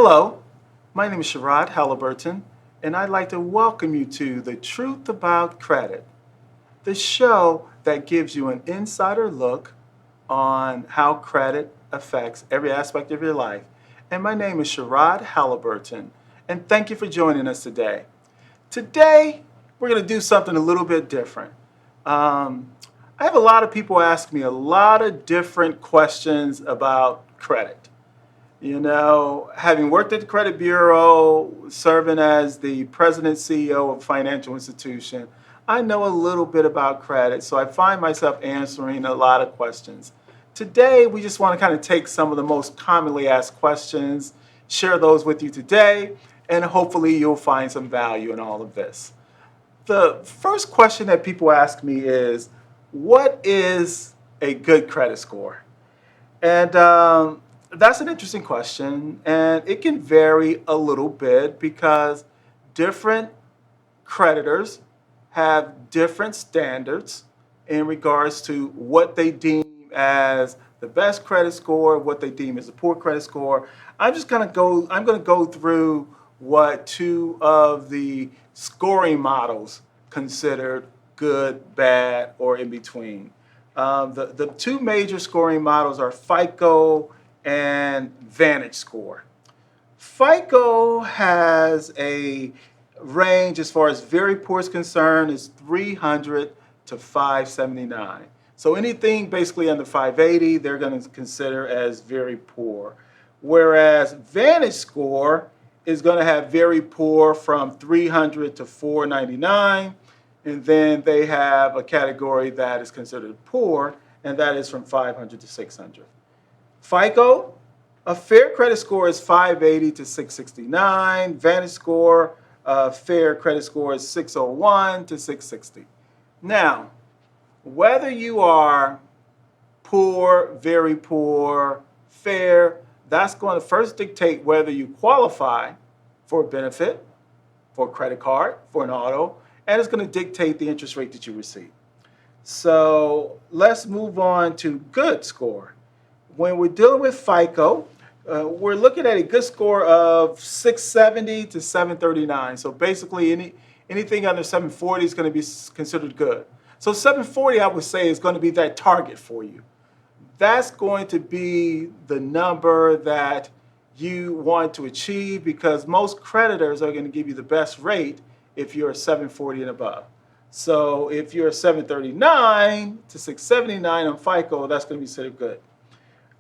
Hello, my name is Sherrod Halliburton, and I'd like to welcome you to The Truth About Credit, the show that gives you an insider look on how credit affects every aspect of your life. And my name is Sherrod Halliburton, and thank you for joining us today. Today, we're going to do something a little bit different. I have a lot of people ask me a lot of different questions about credit. You know, having worked at the credit bureau, serving as the president CEO of a financial institution, I know a little bit about credit, so I find myself answering a lot of questions. Today, we just want to kind of take some of the most commonly asked questions, share those with you today, and hopefully you'll find some value in all of this. The first question that people ask me is, what is a good credit score? And that's an interesting question, and it can vary a little bit because different creditors have different standards in regards to what they deem as the best credit score, what they deem as a poor credit score. I'm going to go through what two of the scoring models considered good, bad, or in between. The two major scoring models are FICO and VantageScore. FICO has a range as far as very poor is concerned is 300 to 579. So anything basically under 580, they're going to consider as very poor. Whereas VantageScore is going to have very poor from 300 to 499. And then they have a category that is considered poor, and that is from 500 to 600. FICO, a fair credit score is 580 to 669. VantageScore, a fair credit score is 601 to 660. Now, whether you are poor, very poor, fair, that's going to first dictate whether you qualify for a benefit, for a credit card, for an auto, and it's going to dictate the interest rate that you receive. So let's move on to good score. When we're dealing with FICO, we're looking at a good score of 670 to 739. So basically anything under 740 is going to be considered good. So 740, I would say, is going to be that target for you. That's going to be the number that you want to achieve because most creditors are going to give you the best rate if you're a 740 and above. So if you're a 739 to 679 on FICO, that's going to be considered good.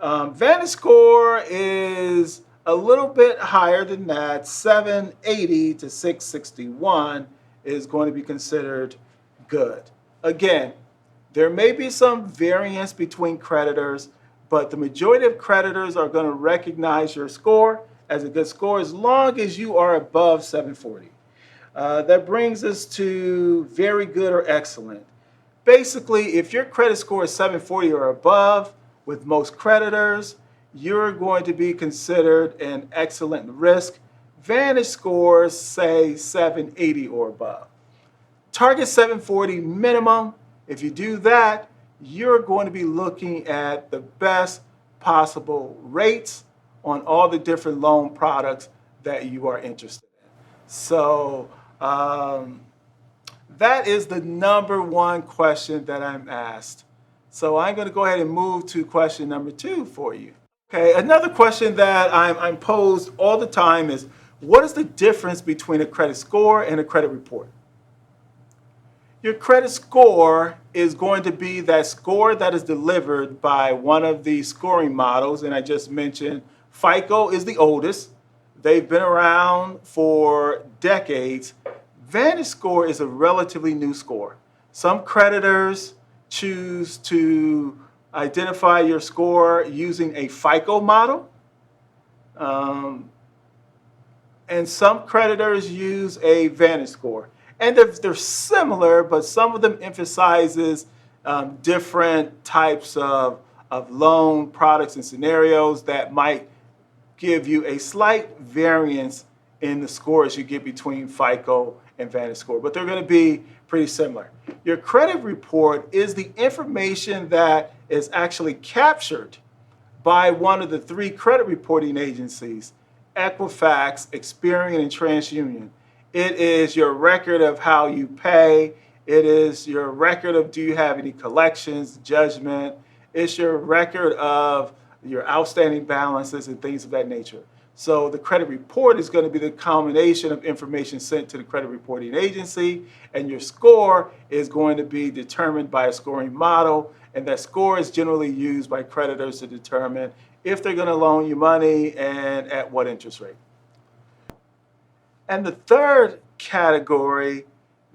VantageScore is a little bit higher than that. 780 to 661 is going to be considered good. Again, there may be some variance between creditors, but the majority of creditors are going to recognize your score as a good score as long as you are above 740. That brings us to very good or excellent. Basically, if your credit score is 740 or above, with most creditors, you're going to be considered an excellent risk. Vantage scores say 780 or above. Target 740 minimum. If you do that, you're going to be looking at the best possible rates on all the different loan products that you are interested in. So that is the number one question that I'm asked. So I'm going to go ahead and move to question number 2 for you. Okay, another question that I'm posed all the time is, what is the difference between a credit score and a credit report? Your credit score is going to be that score that is delivered by one of the scoring models, and I just mentioned FICO is the oldest. They've been around for decades. VantageScore is a relatively new score. Some creditors choose to identify your score using a FICO model. And some creditors use a VantageScore. And they're similar, but some of them emphasizes different types of loan products and scenarios that might give you a slight variance in the scores you get between FICO and VantageScore, but they're going to be pretty similar. Your credit report is the information that is actually captured by one of the 3 credit reporting agencies Equifax, Experian, and TransUnion. It is your record of how you pay. It is your record of do you have any collections, judgment. It's your record of your outstanding balances and things of that nature. So the credit report is going to be the combination of information sent to the credit reporting agency, and your score is going to be determined by a scoring model, and that score is generally used by creditors to determine if they're going to loan you money and at what interest rate. And the third category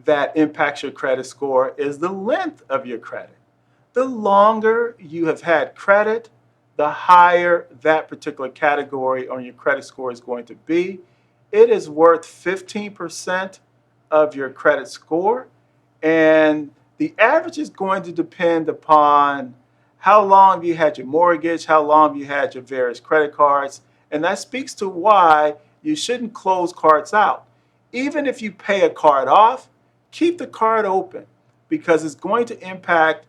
that impacts your credit score is the length of your credit. The longer you have had credit, the higher that particular category on your credit score is going to be. It is worth 15% of your credit score, and the average is going to depend upon how long have you had your mortgage, how long have you had your various credit cards, and that speaks to why you shouldn't close cards out. Even if you pay a card off, keep the card open because it's going to impact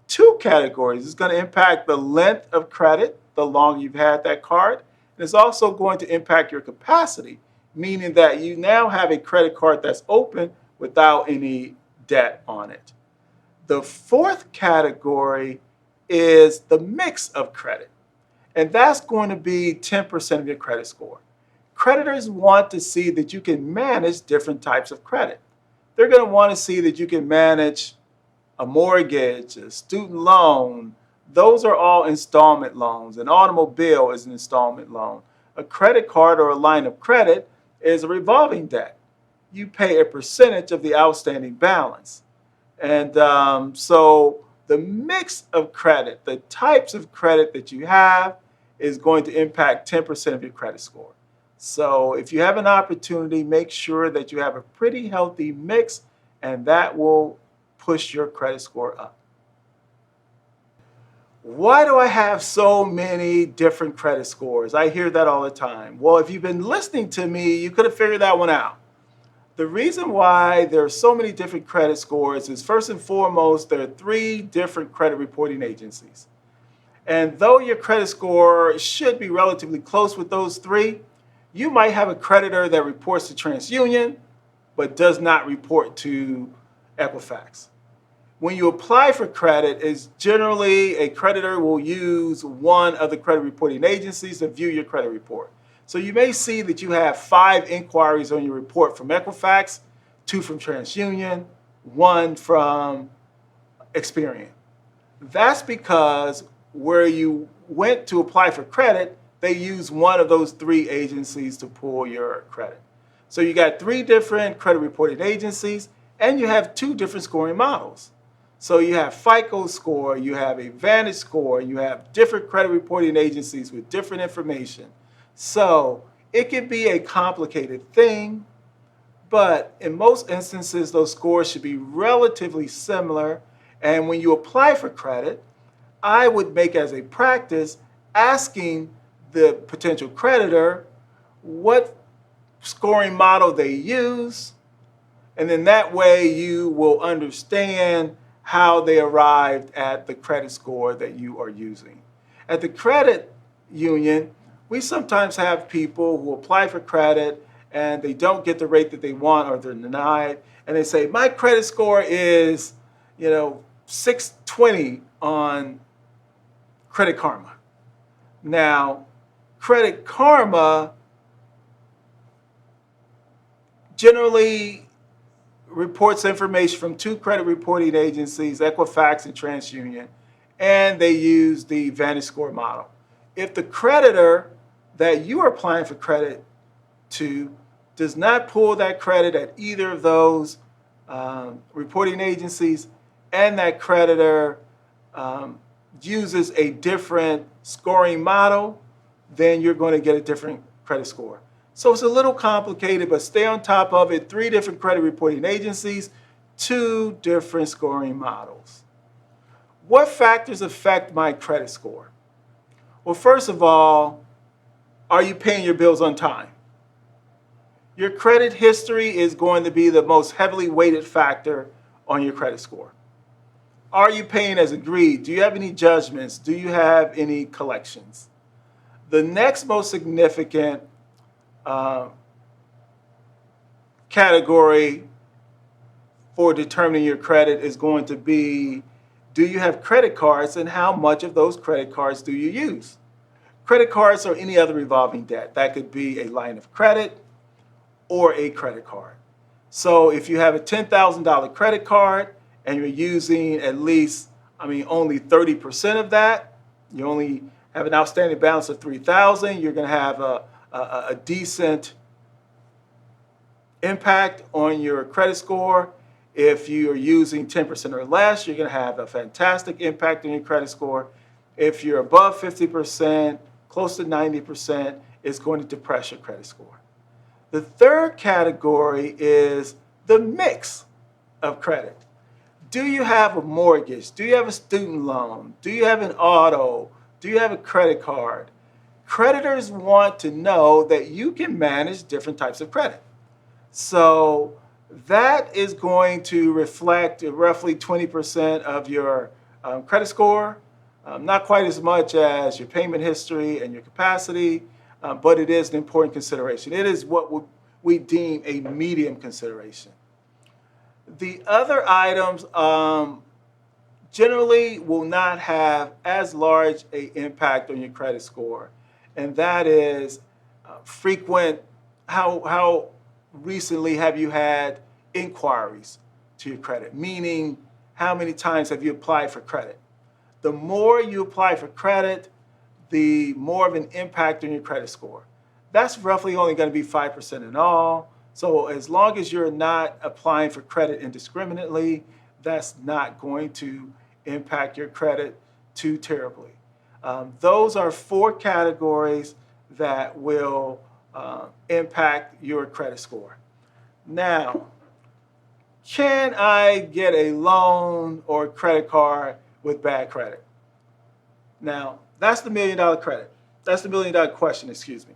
two categories. It's going to impact the length of credit, the longer you've had that card, and it's also going to impact your capacity, meaning that you now have a credit card that's open without any debt on it. The fourth category is the mix of credit, and that's going to be 10% of your credit score. Creditors want to see that you can manage different types of credit. They're going to want to see that you can manage a mortgage, a student loan. Those are all installment loans. An automobile is an installment loan. A credit card or a line of credit is a revolving debt. You pay a percentage of the outstanding balance. And so the mix of credit, the types of credit that you have, is going to impact 10% of your credit score. So if you have an opportunity, make sure that you have a pretty healthy mix, and that will push your credit score up. Why do I have so many different credit scores? I hear that all the time. Well, if you've been listening to me, you could have figured that one out. The reason why there are so many different credit scores is, first and foremost, there are 3 different credit reporting agencies. And though your credit score should be relatively close with those 3, you might have a creditor that reports to TransUnion but does not report to Equifax. When you apply for credit, it's generally a creditor will use one of the credit reporting agencies to view your credit report. So you may see that you have 5 inquiries on your report from Equifax, 2 from TransUnion, 1 from Experian. That's because where you went to apply for credit, they use one of those 3 agencies to pull your credit. So you got 3 different credit reporting agencies, and you have 2 different scoring models. So you have FICO score, you have a Vantage score, you have different credit reporting agencies with different information. So it can be a complicated thing, but in most instances, those scores should be relatively similar. And when you apply for credit, I would make as a practice asking the potential creditor what scoring model they use, and then that way you will understand how they arrived at the credit score that you are using. At the credit union, we sometimes have people who apply for credit and they don't get the rate that they want or they're denied, and they say, my credit score is, 620 on Credit Karma. Now, Credit Karma generally reports information from 2 credit reporting agencies, Equifax and TransUnion, and they use the Vantage score model. If the creditor that you are applying for credit to does not pull that credit at either of those reporting agencies, and that creditor uses a different scoring model, then you're going to get a different credit score. So it's a little complicated, but stay on top of it. 3 different credit reporting agencies, 2 different scoring models. What factors affect my credit score? Well, first of all, are you paying your bills on time? Your credit history is going to be the most heavily weighted factor on your credit score. Are you paying as agreed? Do you have any judgments? Do you have any collections? The next most significant uh, category for determining your credit is going to be, do you have credit cards and how much of those credit cards do you use? Credit cards or any other revolving debt. That could be a line of credit or a credit card. So if you have a $10,000 credit card and you're using at least, only 30% of that, you only have an outstanding balance of $3,000, you're going to have a decent impact on your credit score. If you are using 10% or less, you're going to have a fantastic impact on your credit score. If you're above 50%, close to 90%, it's going to depress your credit score. The third category is the mix of credit. Do you have a mortgage? Do you have a student loan? Do you have an auto? Do you have a credit card? Creditors want to know that you can manage different types of credit. So that is going to reflect roughly 20% of your credit score. Not quite as much as your payment history and your capacity, but it is an important consideration. It is what we deem a medium consideration. The other items generally will not have as large an impact on your credit score, and that is frequent, how recently have you had inquiries to your credit, meaning how many times have you applied for credit? The more you apply for credit, the more of an impact on your credit score. That's roughly only going to be 5% in all. So as long as you're not applying for credit indiscriminately, that's not going to impact your credit too terribly. Those are 4 categories that will impact your credit score. Now, can I get a loan or credit card with bad credit? Now, that's the $1 million credit. That's the $1 million question, excuse me.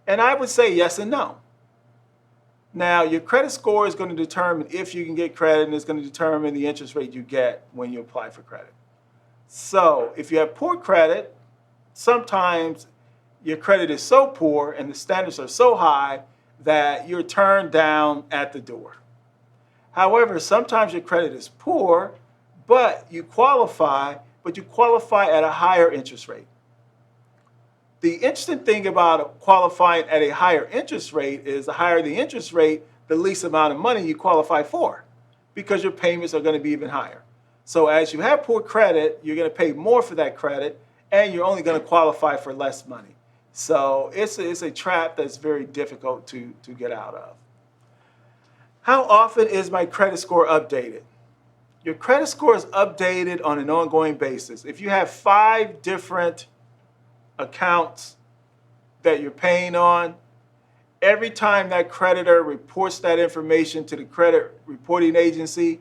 And I would say yes and no. Now, your credit score is going to determine if you can get credit, and it's going to determine the interest rate you get when you apply for credit. So if you have poor credit, sometimes your credit is so poor and the standards are so high that you're turned down at the door. However, sometimes your credit is poor, but you qualify at a higher interest rate. The interesting thing about qualifying at a higher interest rate is the higher the interest rate, the least amount of money you qualify for, because your payments are going to be even higher. So as you have poor credit, you're going to pay more for that credit, and you're only going to qualify for less money. So it's a trap that's very difficult to get out of. How often is my credit score updated? Your credit score is updated on an ongoing basis. If you have 5 different accounts that you're paying on, every time that creditor reports that information to the credit reporting agency,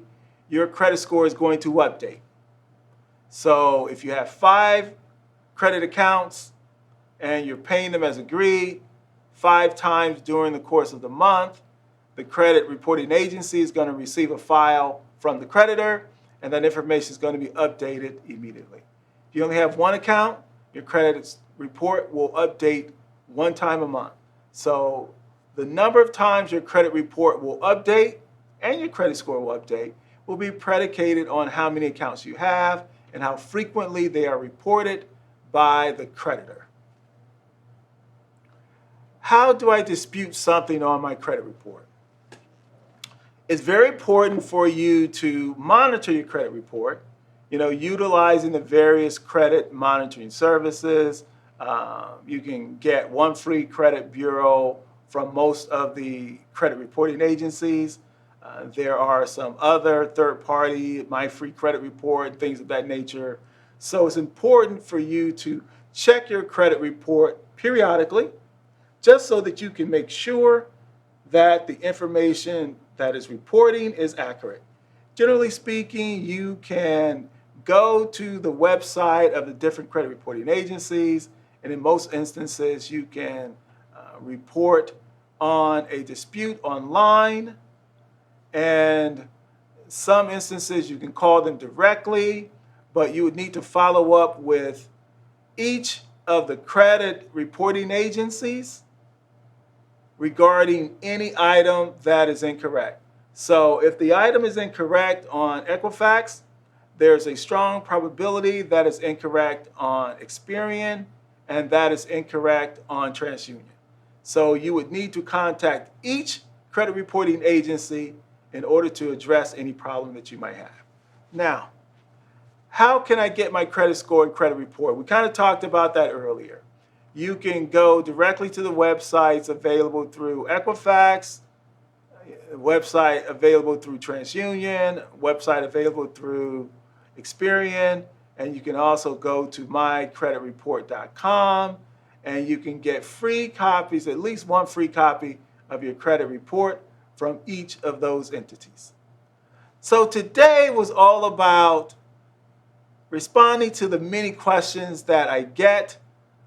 your credit score is going to update. So if you have 5 credit accounts and you're paying them as agreed 5 times during the course of the month, the credit reporting agency is going to receive a file from the creditor, and that information is going to be updated immediately. If you only have 1 account, your credit report will update 1 time a month. So the number of times your credit report will update and your credit score will update will be predicated on how many accounts you have and how frequently they are reported by the creditor. How do I dispute something on my credit report? It's very important for you to monitor your credit report, utilizing the various credit monitoring services. You can get 1 free credit bureau from most of the credit reporting agencies. There are some other third-party, My Free Credit Report, things of that nature. So it's important for you to check your credit report periodically, just so that you can make sure that the information that is reporting is accurate. Generally speaking, you can go to the website of the different credit reporting agencies, and in most instances, you can report on a dispute online, and some instances you can call them directly, but you would need to follow up with each of the credit reporting agencies regarding any item that is incorrect. So if the item is incorrect on Equifax, there's a strong probability that is incorrect on Experian, and that is incorrect on TransUnion. So you would need to contact each credit reporting agency in order to address any problem that you might have. Now, how can I get my credit score and credit report? We kind of talked about that earlier. You can go directly to the websites available through Equifax, website available through TransUnion, website available through Experian, and you can also go to mycreditreport.com and you can get free copies, at least one free copy of your credit report from each of those entities. So today was all about responding to the many questions that I get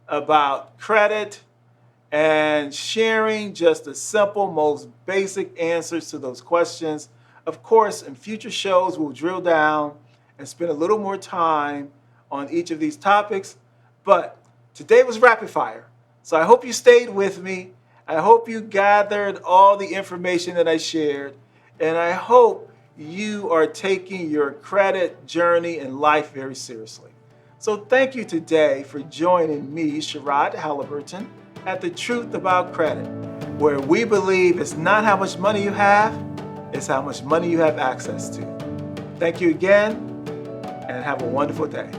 about credit and sharing just the simple, most basic answers to those questions. Of course, in future shows, we'll drill down and spend a little more time on each of these topics. But today was rapid fire. So I hope you stayed with me. I hope you gathered all the information that I shared. And I hope you are taking your credit journey in life very seriously. So thank you today for joining me, Sherrod Halliburton, at The Truth About Credit, where we believe it's not how much money you have, it's how much money you have access to. Thank you again, and have a wonderful day.